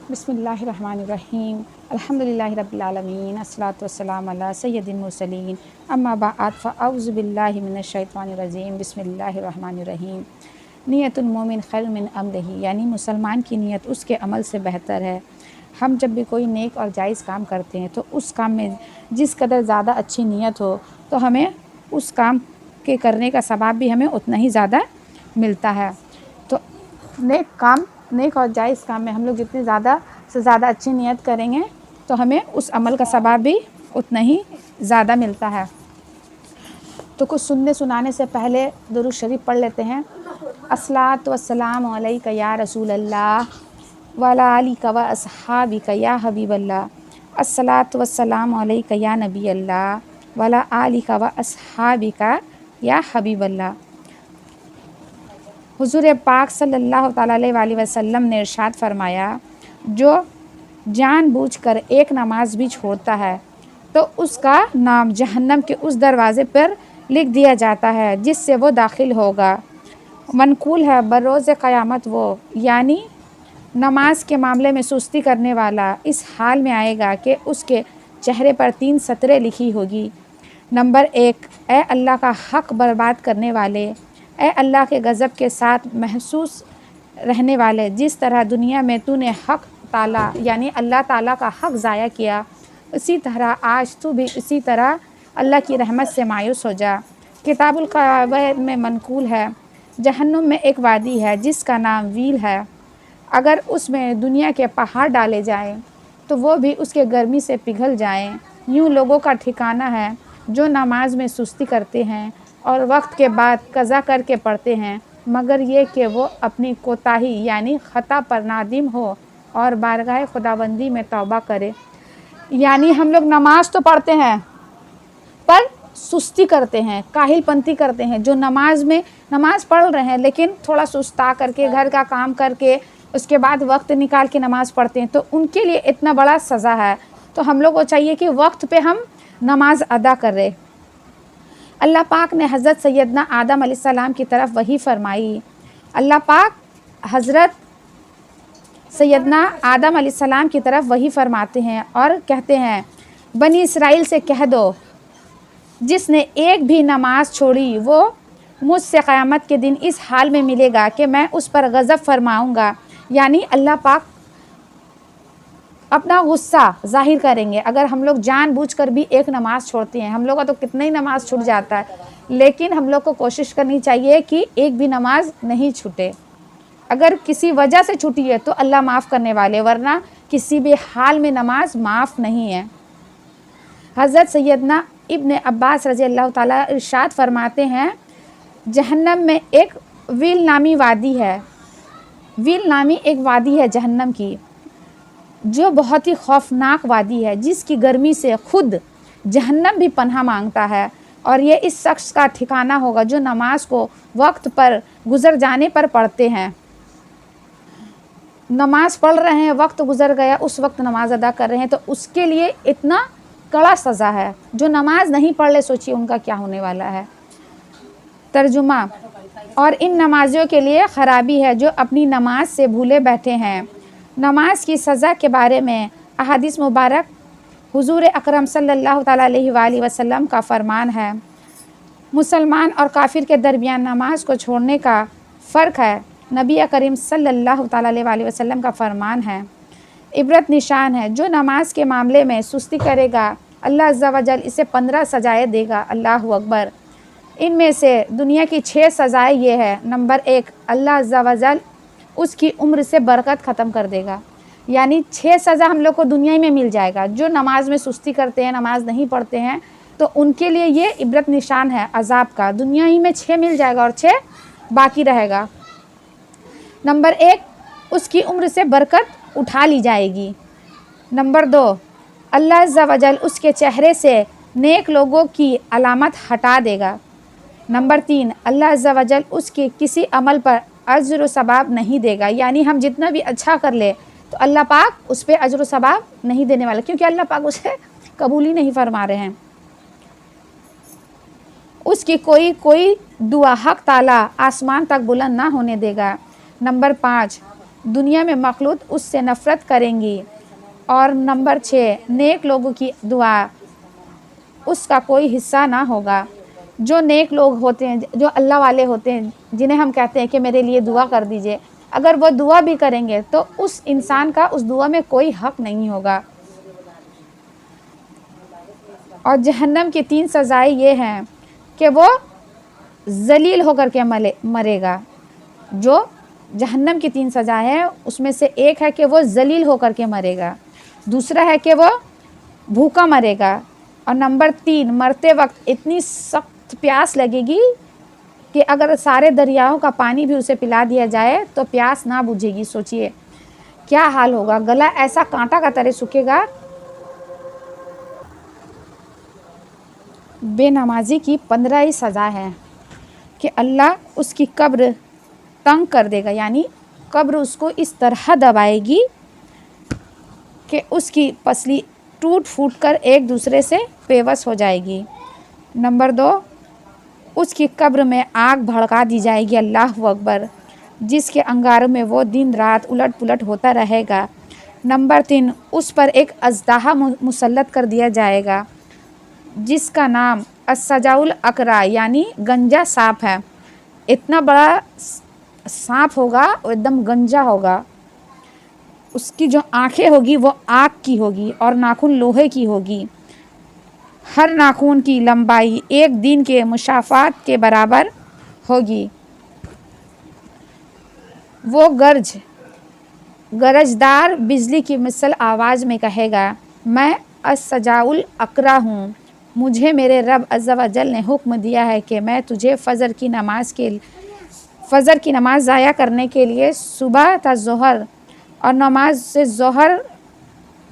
बिस्मिल्लाहिर्रहमानिर्रहीम अल्हम्दुलिल्लाहि रब्बिल आलमीन अस्सलातु वस्सलामु अला सय्यदिल मुरसलीन अम्मा बाद फ़अऊज़ु बिल्लाहि मिनश शैतानिर रजीम बिस्मिल्लाहिर्रहमानिर्रहीम। नियतुल मोमिन खैर मिन अमलिही, यानी मुसलमान की नीयत उसके अमल से बेहतर है। हम जब भी कोई नेक और जायज़ काम करते हैं तो उस काम में जिस कदर ज़्यादा अच्छी नीयत हो तो हमें उस काम के करने का सवाब भी हमें उतना ही ज़्यादा मिलता है। तो नेक और जायज़ काम में हम लोग जितनी ज़्यादा से ज़्यादा अच्छी नीयत करेंगे तो हमें उस अमल का सवाब भी उतना ही ज़्यादा मिलता है। तो कुछ सुनने सुनाने से पहले दुरूद शरीफ पढ़ लेते हैं। अस्सलातु वस्सलामु अलैका या रसूल अल्लाह वअला आलिका व अस्हाबिका या हबीबल्लाह। अस्सलातु वस्सलामु अलैका या नबी अल्लाह वअला आलिका व अस्हाबिका या हबीबल्लाह। हुज़ूर पाक सल्लल्लाहु अलैहि वसल्लम ने इरशाद फरमाया, जो जानबूझकर एक नमाज भी छोड़ता है तो उसका नाम जहन्नम के उस दरवाज़े पर लिख दिया जाता है जिससे वो दाखिल होगा। मनकूल है बरोज़ क़यामत वो, यानी नमाज के मामले में सुस्ती करने वाला इस हाल में आएगा कि उसके चेहरे पर 3 सतरें लिखी होगी। नंबर 1, ए अल्लाह का हक़ बर्बाद करने वाले, ए अल्लाह के गज़ब के साथ महसूस रहने वाले, जिस तरह दुनिया में तूने हक़ ताला यानी अल्लाह ताला का हक़ ज़ाया किया, इसी तरह आज तू भी इसी तरह अल्लाह की रहमत से मायूस हो जा। किताबुल कबाइर में मनकूल है, जहन्नुम में एक वादी है जिसका नाम वील है। अगर उसमें दुनिया के पहाड़ डाले जाएं तो वो भी उसके गर्मी से पिघल जाएं। यूँ लोगों का ठिकाना है जो नमाज में सुस्ती करते हैं और वक्त के बाद कज़ा करके पढ़ते हैं, मगर ये कि वो अपनी कोताही यानी ख़ता पर नादिम हो और बारगाह खुदाबंदी में तौबा करे। यानी हम लोग नमाज तो पढ़ते हैं पर सुस्ती करते हैं, काहिलपंती करते हैं। जो नमाज पढ़ रहे हैं लेकिन थोड़ा सुस्ता करके घर का काम करके उसके बाद वक्त निकाल के नमाज़ पढ़ते हैं, तो उनके लिए इतना बड़ा सज़ा है। तो हम लोग को चाहिए कि वक्त पे हम नमाज अदा करें। अल्लाह पाक ने हज़रत सैयदना आदम अलैहिस्सलाम की तरफ वही फरमाई। अल्लाह पाक हज़रत सैयदना आदम अलैहिस्सलाम की तरफ वही फरमाते हैं और कहते हैं, बनी इसराइल से कह दो, जिसने एक भी नमाज छोड़ी वो मुझसे क़यामत के दिन इस हाल में मिलेगा कि मैं उस पर गज़ब फरमाऊँगा। यानी अल्लाह पाक अपना गुस्सा ज़ाहिर करेंगे अगर हम लोग जानबूझकर भी एक नमाज़ छोड़ते हैं। हम लोग का तो कितना ही नमाज़ छूट जाता है, लेकिन हम लोग को कोशिश करनी चाहिए कि एक भी नमाज नहीं छूटे। अगर किसी वजह से छूटी है तो अल्लाह माफ़ करने वाले, वरना किसी भी हाल में नमाज माफ़ नहीं है। हज़रत सैयदना इब्न अब्बास रज़ी अल्लाह ताला इरशाद फरमाते हैं, जहन्नम में एक वील नामी वादी है। वील नामी एक वादी है जहन्नम की, जो बहुत ही खौफनाक वादी है, जिसकी गर्मी से खुद जहन्नम भी पनाह मांगता है। और ये इस शख्स का ठिकाना होगा जो नमाज को वक्त पर गुज़र जाने पर पढ़ते हैं। नमाज पढ़ रहे हैं, वक्त गुज़र गया, उस वक्त नमाज अदा कर रहे हैं, तो उसके लिए इतना कड़ा सज़ा है। जो नमाज नहीं पढ़ ले, सोचिए उनका क्या होने वाला है। तर्जुमा, और इन नमाजियों के लिए ख़राबी है जो अपनी नमाज से भूले बैठे हैं। नमाज की सज़ा के बारे में अहादीस मुबारक हुज़ूर अकरम सल्लल्लाहु अलैहि वसल्लम का फ़रमान है, मुसलमान और काफिर के दरमियान नमाज को छोड़ने का फ़र्क है। नबी करीम सल्लल्लाहु अलैहि वसल्लम का फ़रमान है, इबरत निशान है, जो नमाज के मामले में सुस्ती करेगा अल्लाह अज़्ज़ा वजल इसे 15 सज़ाएँ देगा। अल्लाहु अकबर। इनमें से दुनिया की 6 सज़ाएँ ये है। नंबर 1, अल्लाह अज़्ज़ा वजल उसकी उम्र से बरकत ख़त्म कर देगा। यानी 6 सज़ा हम लोग को दुनिया में मिल जाएगा। जो नमाज में सुस्ती करते हैं, नमाज नहीं पढ़ते हैं, तो उनके लिए ये इबरत निशान है अज़ाब का। दुनिया ही में 6 मिल जाएगा और 6 बाकी रहेगा। नंबर 1, उसकी उम्र से बरकत उठा ली जाएगी। नंबर 2, अल्लाह अज़्ज़ा वजल उसके चेहरे से नेक लोगों की अलामत हटा देगा। नंबर 3, अल्लाह अज़्ज़ा वजल उसके किसी अमल पर अज्र व सवाब नहीं देगा। यानी हम जितना भी अच्छा कर ले तो अल्लाह पाक उस पर अज्र व सवाब नहीं देने वाला, क्योंकि अल्लाह पाक उसे कबूल ही नहीं फरमा रहे हैं। उसकी कोई दुआ हक ताला आसमान तक बुलंद ना होने देगा। नंबर 5, दुनिया में मखलूक उससे नफ़रत करेंगी। और नंबर 6, नेक लोगों की दुआ उसका कोई हिस्सा ना होगा। जो नेक लोग होते हैं, जो अल्लाह वाले होते हैं, जिन्हें हम कहते हैं कि मेरे लिए दुआ कर दीजिए, अगर वो दुआ भी करेंगे तो उस इंसान का उस दुआ में कोई हक़ नहीं होगा। और जहन्नम की 3 सज़ाएँ ये हैं कि वो ज़लील होकर के मरेगा। जो जहन्नम की 3 सज़ाएँ हैं उसमें से एक है कि वो ज़लील होकर के मरेगा, दूसरा है कि वो भूखा मरेगा, और नंबर 3, मरते वक्त इतनी सख्त प्यास लगेगी कि अगर सारे दरियाओं का पानी भी उसे पिला दिया जाए तो प्यास ना बुझेगी। सोचिए क्या हाल होगा, गला ऐसा कांटा का तरह सूखेगा। बेनमाजी की 15 ही सज़ा है कि अल्लाह उसकी कब्र तंग कर देगा, यानी कब्र उसको इस तरह दबाएगी कि उसकी पसली टूट फूट कर एक दूसरे से बेबस हो जाएगी। नंबर 2, उसकी कब्र में आग भड़का दी जाएगी, अल्लाह अकबर, जिसके अंगारों में वो दिन रात उलट पुलट होता रहेगा। नंबर 3, उस पर एक अज़दाहा मुसल्लत कर दिया जाएगा जिसका नाम अस्सजाउल अकरा यानी गंजा सांप है। इतना बड़ा सांप होगा, वो एकदम गंजा होगा। उसकी जो आँखें होगी वो आग की होगी और नाखून लोहे की होगी। हर नाखून की लंबाई एक दिन के मुसाफात के बराबर होगी। वो गरजदार बिजली की मिसल आवाज़ में कहेगा, मैं अस्सजाउल अकरा हूँ, मुझे मेरे रब अज़्ज़ा व जल ने हुक्म दिया है कि मैं तुझे फ़जर की नमाज़ ज़ाया करने के लिए सुबह ता ज़ोहर और नमाज से ज़ोहर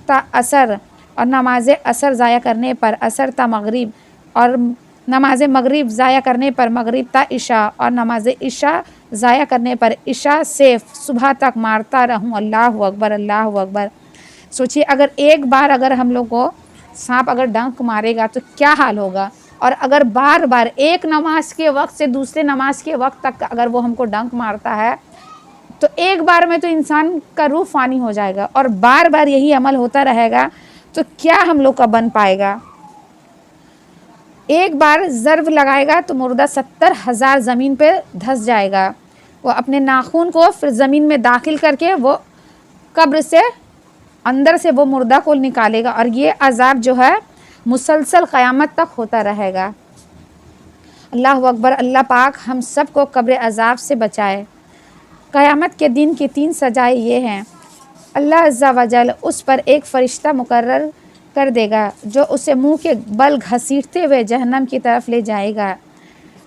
ता असर और नमाज असर ज़ाया करने पर असर ता मगरिब और नमाज मगरिब ज़ाया करने पर मगरिब ता इशा और नमाज इशा ज़ाया करने पर इशा से सुबह तक मारता रहूँ। अल्लाह अकबर, अल्लाह अकबर। सोचिए अगर एक बार अगर हम लोग को सांप अगर डंक मारेगा तो क्या हाल होगा, और अगर बार बार एक नमाज के वक्त से दूसरे नमाज के वक्त तक अगर वो हमको डंक मारता है तो एक बार में तो इंसान का रूह फ़ानी हो जाएगा, और बार बार यही अमल होता रहेगा तो क्या हम लोग का बन पाएगा। एक बार ज़र्ब लगाएगा तो मुर्दा 70,000 ज़मीन पे धंस जाएगा। वो अपने नाखून को फिर ज़मीन में दाखिल करके वो कब्र से अंदर से वो मुर्दा को निकालेगा, और ये अज़ाब जो है मुसलसल क़यामत तक होता रहेगा। अल्लाह अकबर, अल्लाह पाक हम सब को कब्र अज़ाब से बचाए। क़यामत के दिन की 3 सज़ाएँ ये हैं, अल्लाह अज़्ज़ा व जल उस पर एक फ़रिश्ता मुकर्रर कर देगा जो उसे मुंह के बल घसीटते हुए जहन्नम की तरफ ले जाएगा।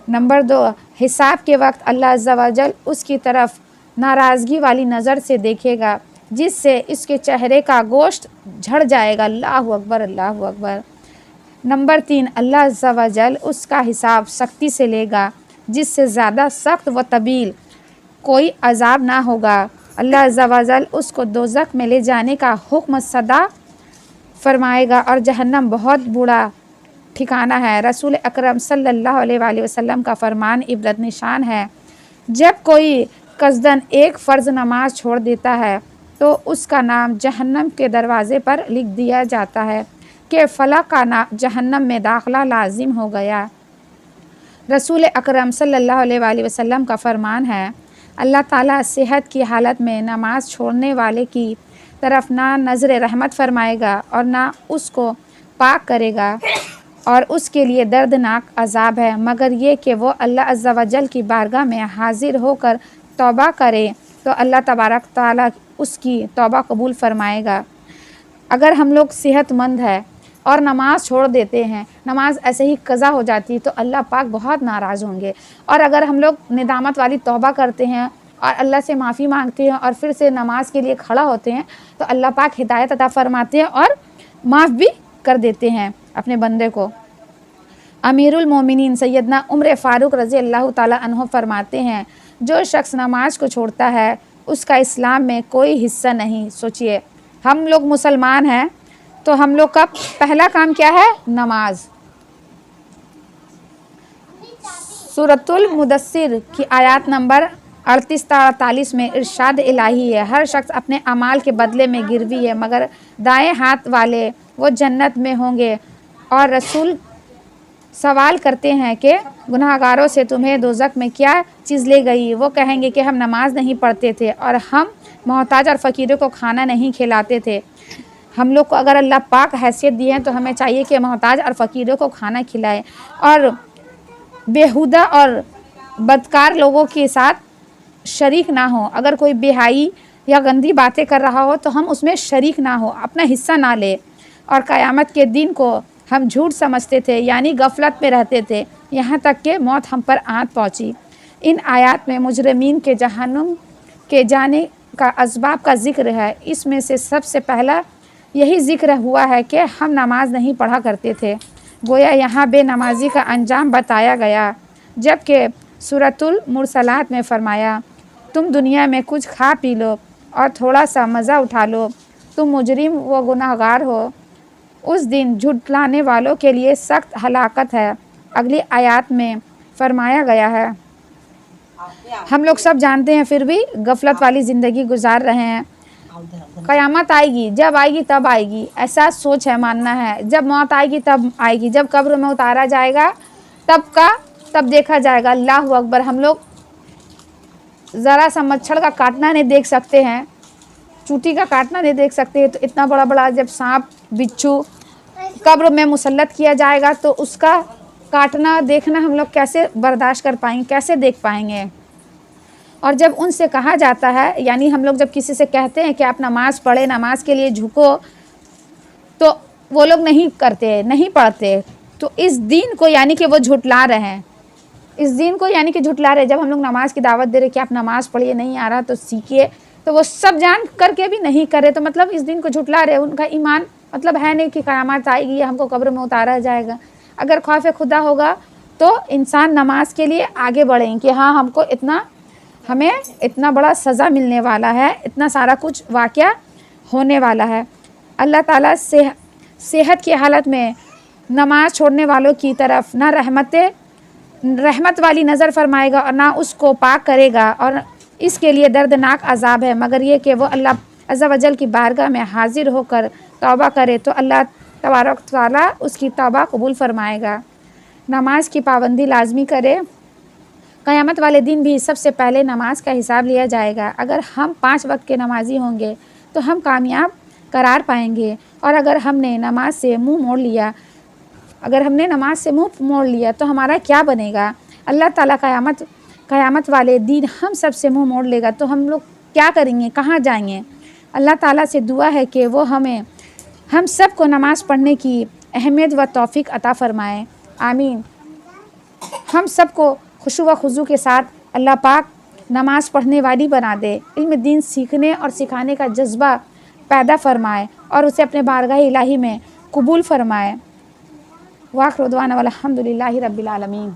नंबर 2, हिसाब के वक्त अल्लाह अज़्ज़ा व जल उसकी तरफ नाराज़गी वाली नज़र से देखेगा जिससे इसके चेहरे का गोश्त झड़ जाएगा। अल्लाह अकबर, अल्लाह अकबर। नंबर 3, अल्लाह अज़्ज़ा व जल उसका हिसाब सख्ती से लेगा जिससे ज़्यादा सख्त व तवील कोई अज़ाब ना होगा। अल्लाह अज़्ज़ा व जल उसको दोज़ख में ले जाने का हुक्म सदा फरमाएगा, और जहन्नम बहुत बुरा ठिकाना है। रसूल अकरम सल्लल्लाहु अलैहि वसल्लम का फरमान इबरत निशान है, जब कोई कसदन एक फ़र्ज़ नमाज छोड़ देता है तो उसका नाम जहन्नम के दरवाज़े पर लिख दिया जाता है कि फ़ला का जहन्नम में दाखिला लाजिम हो गया। रसूल अकरम सल्लल्लाहु अलैहि वसल्लम का फरमान है, अल्लाह ताला सेहत की हालत में नमाज छोड़ने वाले की तरफ ना नज़र रहमत फरमाएगा और ना उसको पाक करेगा, और उसके लिए दर्दनाक अज़ाब है, मगर ये कि वो अल्लाह अज़्ज़ा व जल की बारगाह में हाज़िर होकर तौबा करे तो अल्लाह तबारक ताला उसकी तौबा कबूल फ़रमाएगा। अगर हम लोग सेहतमंद है और नमाज़ छोड़ देते हैं, नमाज ऐसे ही कज़ा हो जाती है तो अल्लाह पाक बहुत नाराज़ होंगे। और अगर हम लोग निदामत वाली तौबा करते हैं और अल्लाह से माफ़ी मांगते हैं और फिर से नमाज के लिए खड़ा होते हैं तो अल्लाह पाक हिदायत अता फ़रमाते हैं और माफ़ भी कर देते हैं अपने बंदे को। अमीरुल मोमिनीन सैयदना उमर फ़ारूक रज़ी अल्लाह ताला अन्हु फरमाते हैं, जो शख्स नमाज को छोड़ता है उसका इस्लाम में कोई हिस्सा नहीं। सोचिए हम लोग मुसलमान हैं तो हम लोग का पहला काम क्या है? नमाज। सूरतुल मुदस्सिर की आयत नंबर 38-43 میں ارشاد الہی ہے، ہر شخص اپنے اعمال کے بدلے میں گروی ہے، مگر دائیں ہاتھ والے وہ جنت میں ہوں گے۔ اور رسول سوال کرتے ہیں کہ گناہگاروں سے تمہیں دوزخ میں کیا چیز لے گئی؟ وہ کہیں گے کہ ہم نماز نہیں پڑھتے تھے اور ہم محتاج اور فقیروں کو کھانا نہیں کھلاتے تھے۔ ہم لوگ کو اگر اللہ پاک حیثیت دی ہے تو ہمیں چاہیے کہ محتاج اور فقیروں کو کھانا کھلائے اور بیہودہ اور بدکار لوگوں کے ساتھ شریک نہ ہو۔ اگر کوئی بے-حیائی یا گندی باتیں کر رہا ہو تو ہم اس میں شریک نہ ہو، اپنا حصہ نہ لے۔ اور قیامت کے دن کو ہم جھوٹ سمجھتے تھے، یعنی غفلت میں رہتے تھے، یہاں تک کہ موت ہم پر آن پہنچی۔ ان آیات میں مجرمین کے جہنم کے جانے کا اسباب کا ذکر ہے۔ اس میں سے سب سے پہلا یہی ذکر ہوا ہے کہ ہم نماز نہیں پڑھا کرتے تھے، گویا یہاں بے نمازی کا انجام بتایا گیا، جبکہ سورۃ المرسلات میں فرمایا تم دنیا میں کچھ کھا پی لو اور تھوڑا سا مزہ اٹھا لو، تم مجرم و گناہگار ہو، اس دن جھٹلانے والوں کے لیے سخت ہلاکت ہے۔ اگلی آیات میں فرمایا گیا ہے ہم لوگ سب جانتے ہیں پھر بھی غفلت والی زندگی گزار رہے ہیں۔ قیامت آئے گی، جب آئے گی تب آئے گی، ایسا سوچ ہے، ماننا ہے۔ جب موت آئے گی تب آئے گی، جب قبر میں اتارا جائے گا تب دیکھا جائے گا۔ اللہ اکبر، ہم لوگ ذرا سا مچھر کا کاٹنا نہیں دیکھ سکتے ہیں، چوٹی کا کاٹنا نہیں دیکھ سکتے ہیں، تو اتنا بڑا بڑا جب سانپ بچھو قبر میں مسلط کیا جائے گا تو اس کا کاٹنا دیکھنا ہم لوگ کیسے برداشت کر پائیں گے، کیسے دیکھ پائیں گے؟ اور جب ان سے کہا جاتا ہے، یعنی ہم لوگ جب کسی سے کہتے ہیں کہ آپ نماز پڑھیں، نماز کے لیے جھکو، تو وہ لوگ نہیں کرتے، نہیں پڑھتے، تو اس دین کو یعنی کہ وہ جھٹلا رہے ہیں، اس دین کو یعنی کہ جھٹلا رہے۔ جب ہم لوگ نماز کی دعوت دے رہے کہ آپ نماز پڑھیے، نہیں آ رہا تو سیکھیے، تو وہ سب جان کر کے بھی نہیں کرے، تو مطلب اس دین کو جھٹلا رہے۔ ان کا ایمان مطلب ہے نہیں کہ قیامت آئے گی، ہم کو قبر میں اتارا جائے گا۔ اگر خوف خدا ہوگا تو انسان نماز کے لیے آگے بڑھیں کہ ہاں ہمیں اتنا بڑا سزا ملنے والا ہے، اتنا سارا کچھ واقعہ ہونے والا ہے۔ اللہ تعالیٰ صحت کی حالت میں نماز چھوڑنے والوں کی طرف نہ رحمت والی نظر فرمائے گا اور نہ اس کو پاک کرے گا، اور اس کے لیے دردناک عذاب ہے، مگر یہ کہ وہ اللہ عز و جل کی بارگاہ میں حاضر ہو کر توبہ کرے تو اللہ تبارک تعالیٰ اس کی توبہ قبول فرمائے گا۔ نماز کی پابندی لازمی کرے۔ قیامت والے دن بھی سب سے پہلے نماز کا حساب لیا جائے گا۔ اگر ہم 5 وقت کے نمازی ہوں گے تو ہم کامیاب قرار پائیں گے، اور اگر ہم نے نماز سے منہ موڑ لیا تو ہمارا کیا بنے گا؟ اللہ تعالیٰ قیامت والے دن ہم سب سے منہ موڑ لے گا تو ہم لوگ کیا کریں گے، کہاں جائیں گے؟ اللہ تعالیٰ سے دعا ہے کہ وہ ہم سب کو نماز پڑھنے کی اہمیت و توفیق عطا فرمائے، آمین۔ ہم سب کو خشوع و خضوع کے ساتھ اللہ پاک نماز پڑھنے والی بنا دے، علم دین سیکھنے اور سکھانے کا جذبہ پیدا فرمائے اور اسے اپنے بارگاہ الہی میں قبول فرمائے۔ وآخر دعوانا والحمد للہ رب العالمین۔